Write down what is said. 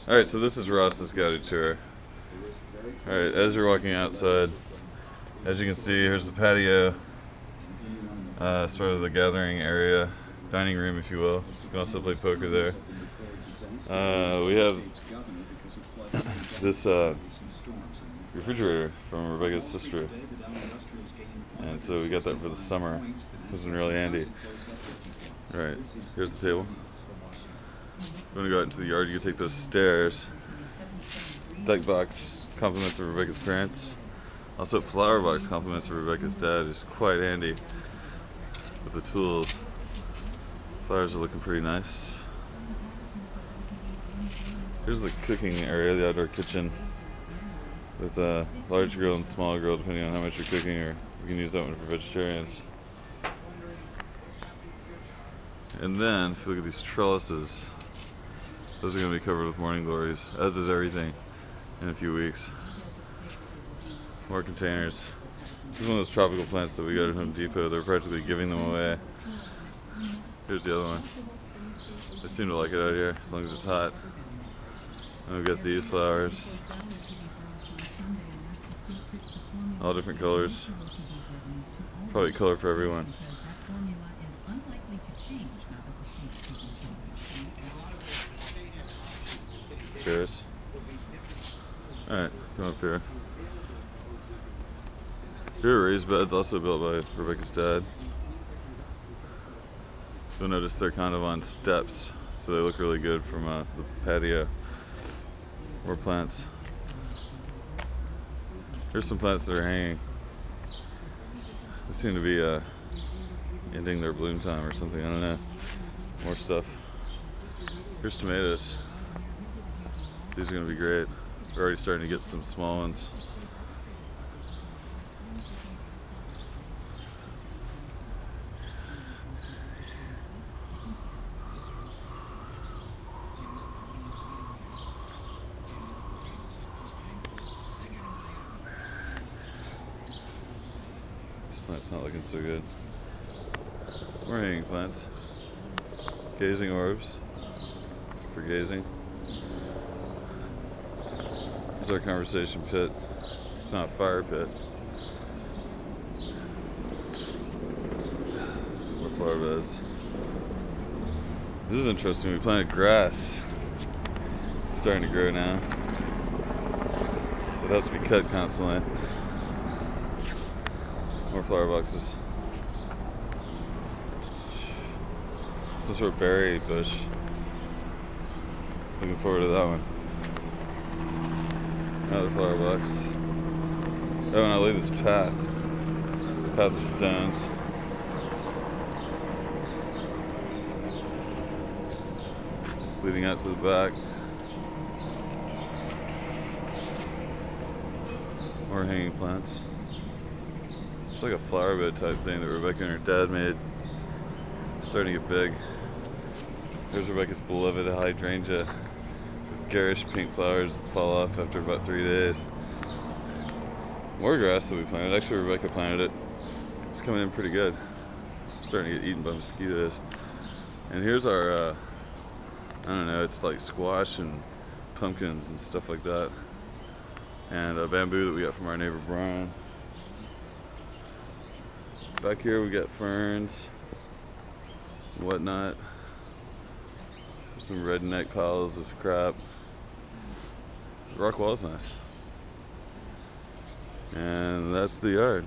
Alright, so this is Ross's guided tour. Alright, as you're walking outside, as you can see, here's the patio, sort of the gathering area, dining room if you will. You can also play poker there. We have this refrigerator from Rebecca's sister, and so we got that for the summer. It's been really handy. Alright, here's the table. If you want to go out into the yard, you can take those stairs. Deck box, compliments of Rebecca's parents. Also flower box, compliments of Rebecca's dad, is quite handy with the tools. Flowers are looking pretty nice. Here's the cooking area, the outdoor kitchen, with a large grill and small grill depending on how much you're cooking, or you can use that one for vegetarians. And then, if you look at these trellises, those are going to be covered with morning glories, as is everything, in a few weeks. More containers. This is one of those tropical plants that we got at Home Depot. They're practically giving them away. Here's the other one. I seem to like it out here, as long as it's hot. And we've got these flowers. All different colors. Probably color for everyone. Cheers. Alright, come up here. Here are raised beds, also built by Rebecca's dad. You'll notice they're kind of on steps, so they look really good from the patio. More plants. Here's some plants that are hanging. They seem to be ending their bloom time or something, I don't know. More stuff. Here's tomatoes. These are going to be great. We're already starting to get some small ones. This plant's not looking so good. More hanging plants. Gazing orbs for gazing. This is our conversation pit. It's not a fire pit. More flower beds. This is interesting. We planted grass. It's starting to grow now. So it has to be cut constantly. More flower boxes. Some sort of berry bush. Looking forward to that one. Another flower box. Oh, and I laid this path. Path of stones. Leading out to the back. More hanging plants. It's like a flower bed type thing that Rebecca and her dad made. Starting to get big. There's Rebecca's beloved hydrangea. Garish pink flowers that fall off after about 3 days. More grass that we planted. Actually, Rebecca planted it. It's coming in pretty good. Starting to get eaten by mosquitoes. And here's our, I don't know, it's like squash and pumpkins and stuff like that. And bamboo that we got from our neighbor Brian. Back here we got ferns and whatnot. Some redneck piles of crap. The rock wall's nice. And that's the yard.